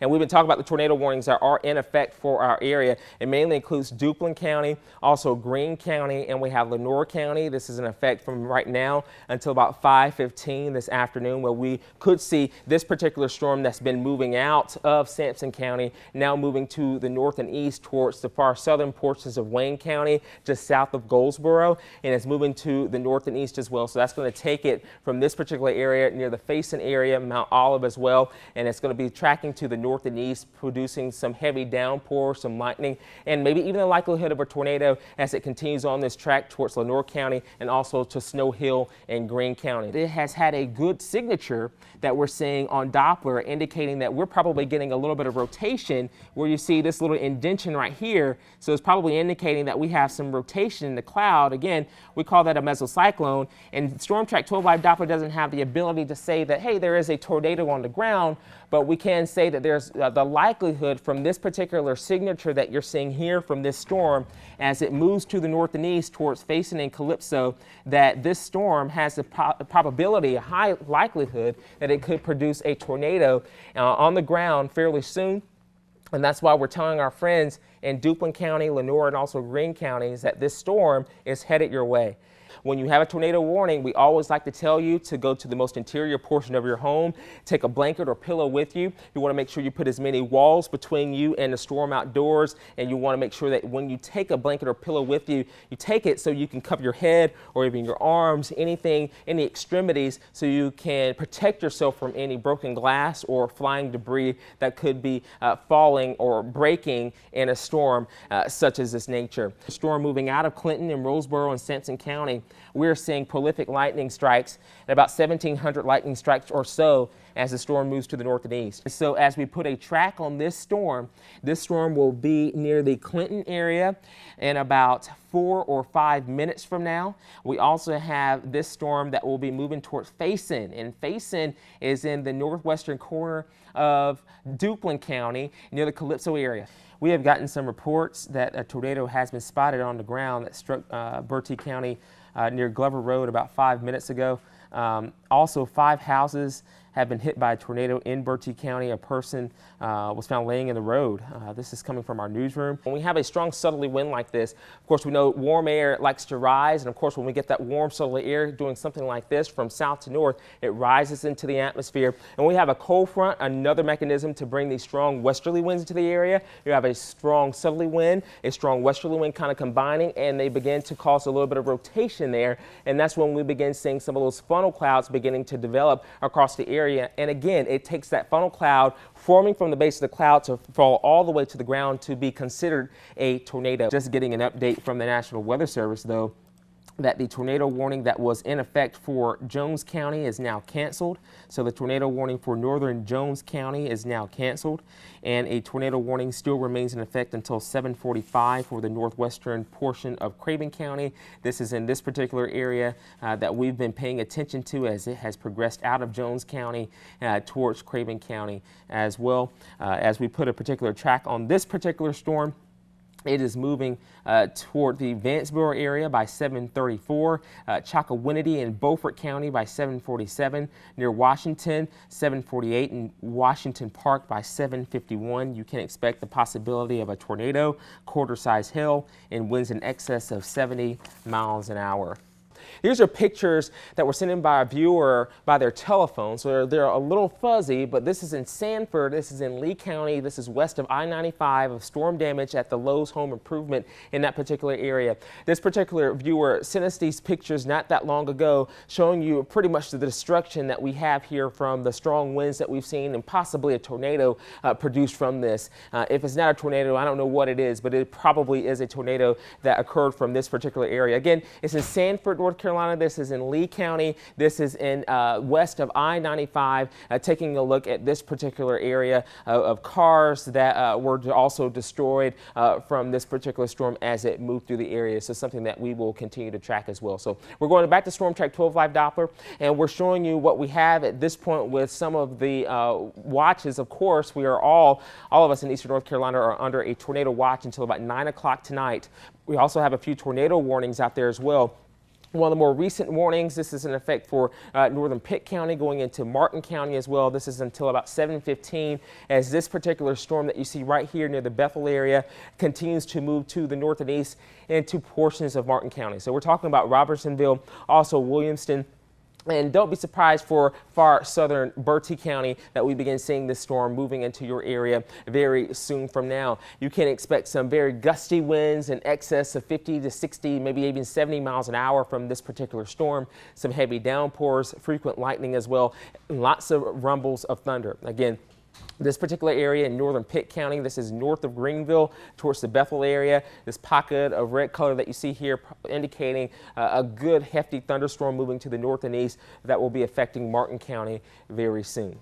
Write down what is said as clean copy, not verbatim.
And we've been talking about the tornado warnings that are in effect for our area. It mainly includes Duplin County, also Greene County, and we have Lenoir County. This is in effect from right now until about 5:15 this afternoon, where we could see this particular storm that's been moving out of Sampson County, now moving to the north and east towards the far southern portions of Wayne County, just south of Goldsboro, and it's moving to the north and east as well. So that's going to take it from this particular area near the Faison area, Mount Olive as well, and it's going to be tracking to the north and east, producing some heavy downpour, some lightning, and maybe even the likelihood of a tornado as it continues on this track towards Lenoir County and also to Snow Hill and Greene County. It has had a good signature that we're seeing on Doppler, indicating that we're probably getting a little bit of rotation where you see this little indentation right here. So it's probably indicating that we have some rotation in the cloud. Again, we call that a mesocyclone, and Storm Track 12 Live Doppler doesn't have the ability to say that, hey, there is a tornado on the ground, but we can say that there's the likelihood from this particular signature that you're seeing here from this storm as it moves to the north and east towards Faison and Calypso, that this storm has a probability, a high likelihood that it could produce a tornado on the ground fairly soon. And that's why we're telling our friends in Duplin County, Lenoir, and also Greene counties that this storm is headed your way. When you have a tornado warning, we always like to tell you to go to the most interior portion of your home, take a blanket or pillow with you. You want to make sure you put as many walls between you and the storm outdoors, and you want to make sure that when you take a blanket or pillow with you, you take it so you can cover your head or even your arms, anything, any extremities, so you can protect yourself from any broken glass or flying debris that could be falling or breaking in a storm such as this nature. The storm moving out of Clinton and Roseboro and Sampson County, we're seeing prolific lightning strikes, at about 1,700 lightning strikes or so as the storm moves to the north and east. So as we put a track on this storm will be near the Clinton area in about 4 or 5 minutes from now. We also have this storm that will be moving towards Faison, and Faison is in the northwestern corner of Duplin County near the Calypso area. We have gotten some reports that a tornado has been spotted on the ground that struck Bertie County near Glover Road about 5 minutes ago. Also, 5 houses have been hit by a tornado in Bertie County. A person was found laying in the road. This is coming from our newsroom. When we have a strong southerly wind like this, of course, we know warm air likes to rise. And of course, when we get that warm southerly air doing something like this from south to north, it rises into the atmosphere. And we have a cold front, another mechanism to bring these strong westerly winds into the area. You have a strong southerly wind, a strong westerly wind kind of combining, and they begin to cause a little bit of rotation there. And that's when we begin seeing some of those funnel clouds beginning to develop across the area. And again, it takes that funnel cloud forming from the base of the cloud to fall all the way to the ground to be considered a tornado. Just getting an update from the National Weather Service, though, that the tornado warning that was in effect for Jones County is now canceled. So the tornado warning for northern Jones County is now canceled, and a tornado warning still remains in effect until 7:45 for the northwestern portion of Craven County. This is in this particular area that we've been paying attention to as it has progressed out of Jones County towards Craven County as well. As we put a particular track on this particular storm, it is moving toward the Vanceboro area by 7:34, Chocowinity in Beaufort County by 7:47, near Washington, 7:48, and Washington Park by 7:51. You can expect the possibility of a tornado, quarter-size hail, and winds in excess of 70 miles an hour. These are pictures that were sent in by a viewer by their telephone, so they're a little fuzzy, but this is in Sanford, this is in Lee County, this is west of I-95 of storm damage at the Lowe's Home Improvement in that particular area. This particular viewer sent us these pictures not that long ago, showing you pretty much the destruction that we have here from the strong winds that we've seen and possibly a tornado produced from this. If it's not a tornado, I don't know what it is, but it probably is a tornado that occurred from this particular area. Again, it's in Sanford, North Carolina. This is in Lee County. This is in west of I-95, taking a look at this particular area of cars that were also destroyed from this particular storm as it moved through the area. So something that we will continue to track as well. So we're going back to Storm Track 12 Live Doppler, and we're showing you what we have at this point with some of the watches. Of course, we are all of us in Eastern North Carolina are under a tornado watch until about 9 o'clock tonight. We also have a few tornado warnings out there as well. One of the more recent warnings, this is in effect for northern Pitt County going into Martin County as well. This is until about 7:15 as this particular storm that you see right here near the Bethel area continues to move to the north and east into portions of Martin County. So we're talking about Robertsonville, also Williamston. And don't be surprised for far southern Bertie County that we begin seeing this storm moving into your area very soon from now. You can expect some very gusty winds in excess of 50 to 60, maybe even 70 miles an hour from this particular storm. Some heavy downpours, frequent lightning as well, and lots of rumbles of thunder. Again, this particular area in northern Pitt County, this is north of Greenville towards the Bethel area. This pocket of red color that you see here indicating a good hefty thunderstorm moving to the north and east that will be affecting Martin County very soon.